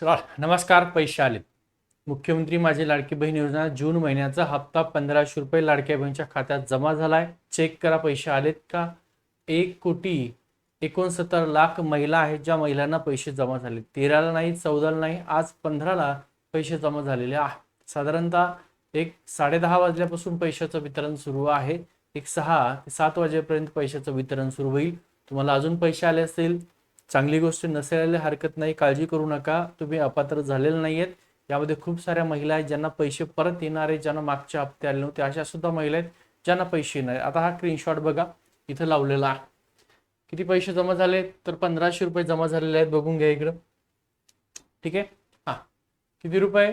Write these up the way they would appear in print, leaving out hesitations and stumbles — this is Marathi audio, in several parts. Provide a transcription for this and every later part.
नमस्कार. पैसे आलेत. मुख्यमंत्री माझी लाडकी बहीण योजना जून महिन्याचा हप्ता 1500 रुपये लाडक्या बहिणीच्या खात्यात जमा झालाय. चेक करा पैसे आलेत का. 1,69,00,000 महिला आहेत ज्या महिलांना पैसे जमा झाले. 13ला नाही, 14ला नाही, आज 15ला पैसे जमा झालेले आहेत. साधारणतः 10:30 वाजल्यापासून पैशाचं वितरण सुरू आहे. 6 ते 7 वाजेपर्यंत पैशाचं वितरण सुरू होईल. तुम्हाला अजून पैसे आले असतील, चांगली गोष्ट, नसेल हरकत नाही, काळजी करू नका. तुम्ही अपात्र झालेले नाहीयेत. यामध्ये खूप साऱ्या महिला आहेत ज्यांना पैसे परत येणार आहेत, ज्यांना मागचे हप्ते आले नव्हते. अशा सुद्धा महिला आहेत ज्यांना पैसे येणार. आता हा स्क्रीनशॉट बघा, इथं लावलेला आहे. किती पैसे जमा झाले तर 1500 रुपये जमा झालेले आहेत. बघून घ्या इकडं. ठीक आहे. हा, किती रुपये?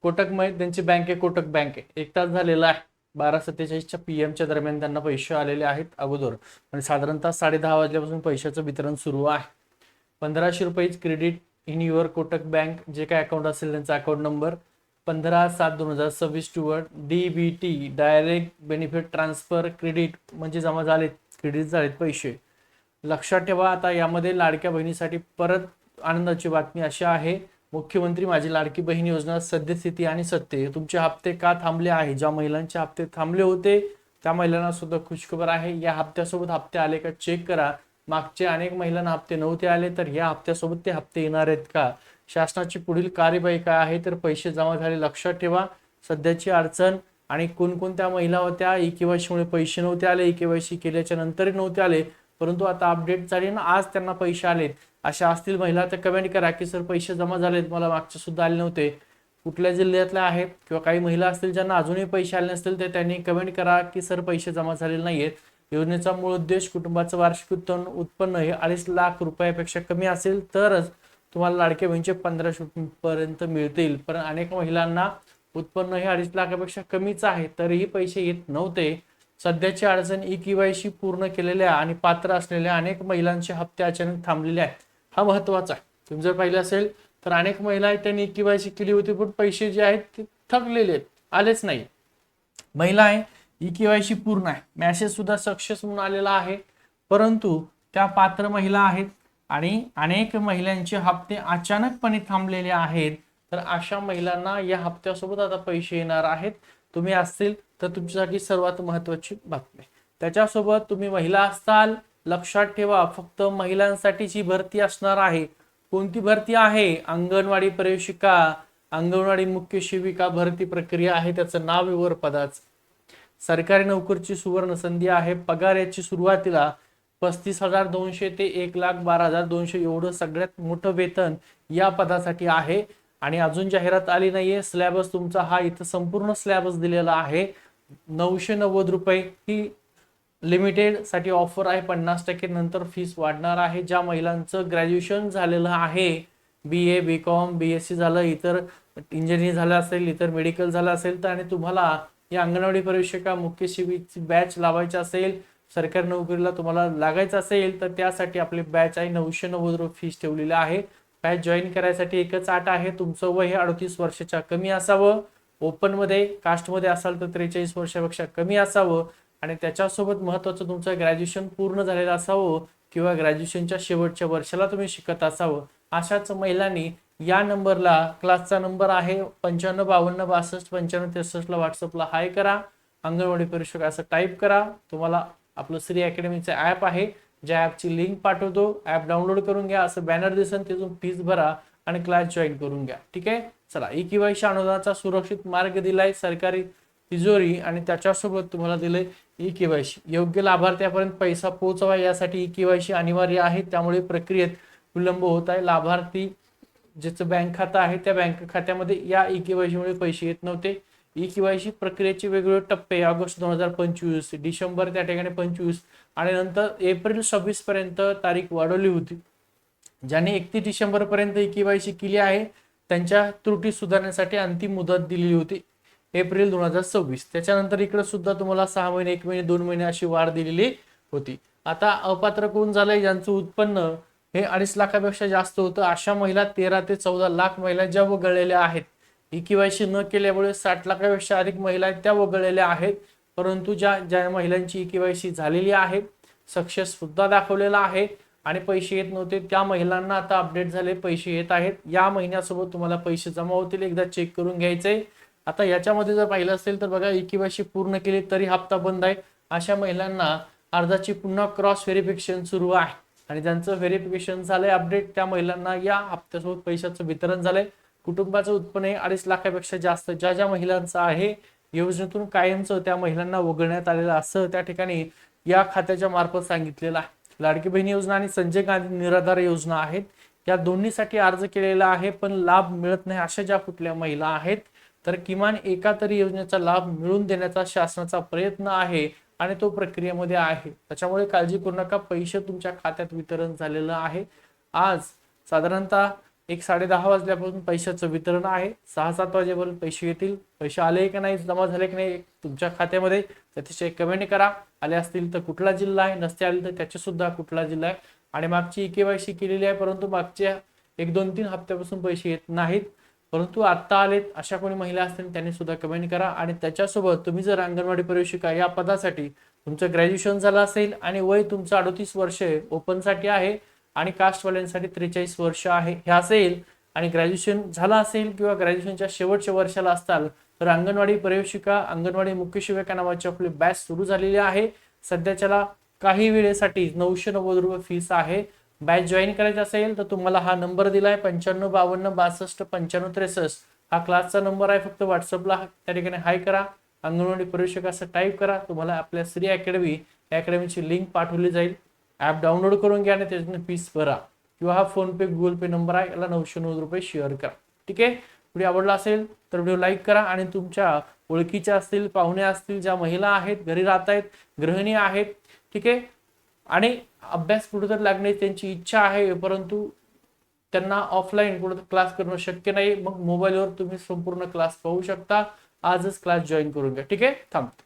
कोटक त्यांची बँक आहे, कोटक बँक आहे. 1 तास झालेला आहे. 12:47 PM दरम्यान त्यांना पैसे आलेले आहेत अगोदर. आणि साधारणतः 10:30 वाजल्यापासून पैशाचं वितरण सुरू आहे. 1500 रुपये credit in your Kotak bank. जे काय अकाउंट असेल त्यांचा account number 15/7/2026 to DBT direct benefit transfer credit म्हणजे जमा झालेत, क्रेडिट झालेत पैसे. लक्षात ठेवा. आता यामध्ये लाडक्या बहिणीसाठी परत आनंदाची बातमी अशी आहे, मुख्यमंत्री माझी लाडकी बहीण योजना सद्यस्थिती आणि सत्य. तुमचे हप्ते का थांबले आहे? ज्या महिलांचे हप्ते थांबले होते त्या महिलांना सुद्धा खुशखबर आहे. या हप्त्यासोबत हप्ते आले का चेक करा. मागचे अनेक महिलांना हप्ते नव्हते आले, तर या हप्त्यासोबत ते हप्ते येणार आहेत का? शासनाची पुढील कार्यवाही काय आहे तर पैसे जमा झाले. लक्षात ठेवा. सध्याची अडचण आणि कोणकोणत्या महिला होत्या EKYC मुळे पैसे नव्हते आले, EKYC केल्याच्या नंतरही नव्हते आले, परंतु आता अपडेट झाली ना, आज त्यांना पैसे आलेत. अशा असतील महिला तर कमेंट करा की सर पैसे जमा झालेत, मला मागचे सुद्धा आले नव्हते. कुठल्या जिल्ह्यातल्या आहेत किंवा काही महिला असतील ज्यांना अजूनही पैसे आले नसतील तर त्यांनी कमेंट करा की सर पैसे जमा झालेले नाहीयेत. योजनेचा मूळ उद्देश कुटुंबाचं वार्षिक उत्पन्न हे 2.5 लाख रुपयापेक्षा कमी असेल तरच तुम्हाला लाडक्या बहिणीचे 1500 पर्यंत मिळतील. पण अनेक महिलांना उत्पन्न हे 2.5 लाखापेक्षा कमीच आहे तरीही पैसे येत नव्हते. सध्याची अडचण EKYC पूर्ण केलेल्या आणि पात्र असलेल्या अनेक महिलांचे हप्ते अचानक थांबलेले आहेत. हा महत्वाचा आहे. तुम्ही जर पाहिलं असेल तर अनेक महिला आहेत त्यांनी EKYC केली होती पण पैसे जे आहेत ते थकलेले आहेत, आलेच नाही. महिला आहे EKYC पूर्ण आहे, मेसेज सुद्धा सक्सेस म्हणून आलेला आहे, परंतु त्या पात्र महिला आहेत आणि अनेक महिलांचे हप्ते अचानकपणे थांबलेले आहेत. तर अशा महिलांना या हप्त्यासोबत आता पैसे येणार आहेत. तुम्ही असतील तर तुमच्यासाठी सर्वात महत्त्वाची बातमी. त्याच्यासोबत तुम्ही महिला असाल, लक्षात ठेवा फक्त महिलांसाठीची भरती असणार आहे. कोणती भरती आहे? अंगणवाडी प्रवेशिका, अंगणवाडी मुख्य सेविका भरती प्रक्रिया आहे. त्याचं नाव वर पदाचं. सरकारी नोकरीची सुवर्ण संधी आहे. पगार याची सुरुवातीला 35,200 ते 1,12,200 एवढं सगळ्यात मोठं वेतन या पदासाठी आहे. आणि अजून जाहिरात आली नाहीये. स्लॅबस तुमचा हा इथं संपूर्ण स्लॅबस दिलेला आहे. 990 रुपये ही लिमिटेड साठी ऑफर आहे. 50% नंतर फीस वाढणार आहे. ज्या महिलांचं ग्रॅज्युएशन झालेलं आहे, BA BCom BSc झालं, इतर इंजिनिअरिंग झालं असेल, इतर मेडिकल झालं असेल तर, आणि तुम्हाला या अंगणवाडी प्रवेशिका मुख्य सेविकेची बॅच लावायची असेल, सरकारी नोकरीला तुम्हाला लागायचं असेल तर त्यासाठी आपली बॅच आहे. 990 रुपये फीस ठेवलेली आहे. बॅच जॉईन करायसाठी एकच अट आहे, तुमचं वय हे 38 वर्षाच्या कमी असावं. ओपन मध्ये कास्ट मध्ये असाल तर 43 वर्षापेक्षा कमी असावं. आणि त्याच्यासोबत महत्वाचं तुमचं ग्रॅज्युएशन पूर्ण झालेलं असावं किंवा ग्रॅज्युएशनच्या शेवटच्या वर्षाला तुम्ही शिकत असावं. अशाच महिलांनी या नंबरला, क्लासचा नंबर आहे 955262 ला व्हॉट्सअपला हाय करा. अंगणवाडी प्रवेशिका असं टाईप करा. तुम्हाला आपलं श्री अकॅडमीचं ऍप आहे, ज्या ऍपची लिंक पाठवतो, ऍप डाउनलोड करून घ्या. असं बॅनर दिसन, तिथून फीस भरा आणि क्लास जॉईन करून घ्या. ठीक आहे. चला, EKYC अनुदानाचा सुरक्षित मार्ग दिलाय सरकारी तिजोरी आणि त्याच्यासोबत तुम्हाला दिलंय EKYC. योग्य लाभार्थ्यापर्यंत पैसा पोहोचवा यासाठी EKYC अनिवार्य आहे. त्यामुळे प्रक्रियेत विलंब होत आहे. लाभार्थी ज्याचं बँक खातं आहे त्या बँक खात्यामध्ये या EKYC मुळे पैसे येत नव्हते. EKYC प्रक्रियेचे वेगवेगळे टप्पे ऑगस्ट 2025, डिसेंबर त्या ठिकाणी 25 आणि नंतर एप्रिल 26 पर्यंत तारीख वाढवली होती. ज्यांनी 31 डिसेंबर पर्यंत EKYC केली आहे त्यांच्या त्रुटी सुधारण्यासाठी अंतिम मुदत दिलेली होती एप्रिल 2026. त्याच्यानंतर इकडे सुद्धा तुम्हाला 6 महिने, 1 महिने, 2 महिने अशी वाढ दिलेली होती. आता अपात्र कोण झालंय? ज्यांचं उत्पन्न हे 2.5 लाखापेक्षा जास्त होतं अशा महिला 13 ते 14 लाख महिला ज्या वगळलेल्या आहेत. EKYC न केल्यामुळे 60 लाखापेक्षा अधिक महिला त्या वगळलेल्या आहेत. परंतु ज्या महिलांची EKYC झालेली आहे, सक्सेस सुद्धा दाखवलेला आहे आणि पैसे येत नव्हते त्या महिलांना आता अपडेट झाले, पैसे येत आहेत. या महिन्यासोबत तुम्हाला पैसे जमा होतील, एकदा चेक करून घ्यायचे. आता याच्यामध्ये जर पाहिलं असेल तर बघा, EKYC पूर्ण केली तरी हप्ता बंद आहे अशा महिलांना अर्जाची पुन्हा क्रॉस व्हेरिफिकेशन सुरू आहे आणि ज्यांचं व्हेरिफिकेशन झालंय अपडेट त्या महिलांना या हप्त्यासोबत पैशाचं वितरण झालंय. कुटुंबाचं उत्पन्न 2.5 लाखापेक्षा जास्त ज्या ज्या महिलांचं आहे योजनेतून कायमचं त्या महिलांना वगळण्यात आलेलं असं त्या ठिकाणी या खात्याच्या मार्फत सांगितलेलं आहे. लाडकी बहीण योजना आणि संजय गांधी निराधार योजना आहेत, या दोन्हीसाठी अर्ज केलेला आहे पण लाभ मिळत नाही अशा ज्या कुठल्या महिला आहेत तर किमान एका तरी योजनेचा लाभ मिळवून देण्याचा शासनाचा प्रयत्न आहे आणि तो प्रक्रियेमध्ये आहे. त्याच्यामुळे काळजी करू नका, पैसे तुमच्या खात्यात वितरण झालेलं आहे. आज साधारणतः 10:30 वाजल्यापासून पैशाचं वितरण आहे. 6-7 वाजेपर्यंत पैसे येतील. पैसे आले की नाही, जमा झाले की नाही तुमच्या खात्यामध्ये त्याचे कमेंट करा. आले असतील तर कुठला जिल्हा आहे, नसते आले तर त्याचे सुद्धा कुठला जिल्हा आहे. आणि मागची EKYC केलेली आहे परंतु मागच्या 1-2-3 हप्त्यापासून पैसे येत नाहीत परंतु आता आलेत अशा कोणी महिला असतील त्यांनी सुद्धा कमेंट करा. आणि त्याच्यासोबत तुम्ही जर अंगणवाडी प्रवेशिका या पदासाठी तुमचं ग्रॅज्युएशन झालं असेल आणि वय तुमचं 38 वर्षे ओपन साठी आहे आणि कास्टवाल्यांसाठी 43 वर्ष आहे हे असेल आणि ग्रॅज्युएशन झालं असेल किंवा ग्रॅज्युएशनच्या शेवटच्या वर्षाला असताल तर अंगणवाडी प्रवेशिका, अंगणवाडी मुख्य शिक्षिका नावाची आपली बॅच सुरू झालेली आहे. सध्याच्याला काही वेळेसाठी 990 रुपये फीस आहे. बॅच जॉईन करायचं असेल तर तुम्हाला हा नंबर दिलाय 9552625563. हा क्लासचा नंबर आहे. फक्त व्हॉट्सअपला त्या ठिकाणी हाय करा, अंगणवाडी प्रवेशिका असं टाईप करा, तुम्हाला आपल्या श्री अकॅडमीची लिंक पाठवली जाईल. ऍप डाउनलोड करून घ्या आणि त्याच्यातून फीस भरा किंवा हा फोन पे गुगल पे नंबर आहे, याला 990 रुपये शेअर करा. ठीक आहे. व्हिडिओ आवडला असेल तर व्हिडिओ लाईक करा आणि तुमच्या ओळखीच्या असतील, पाहुणे असतील, ज्या महिला आहेत, घरी राहत आहेत, गृहिणी आहेत, ठीक आहे, आणि अभ्यास कुठेतरी लागण्याची त्यांची इच्छा आहे परंतु त्यांना ऑफलाईन कुठे क्लास करणं शक्य नाही, मग मोबाईलवर तुम्ही संपूर्ण क्लास पाहू शकता. आजच क्लास जॉईन करून घ्या. ठीक आहे. थांबतो.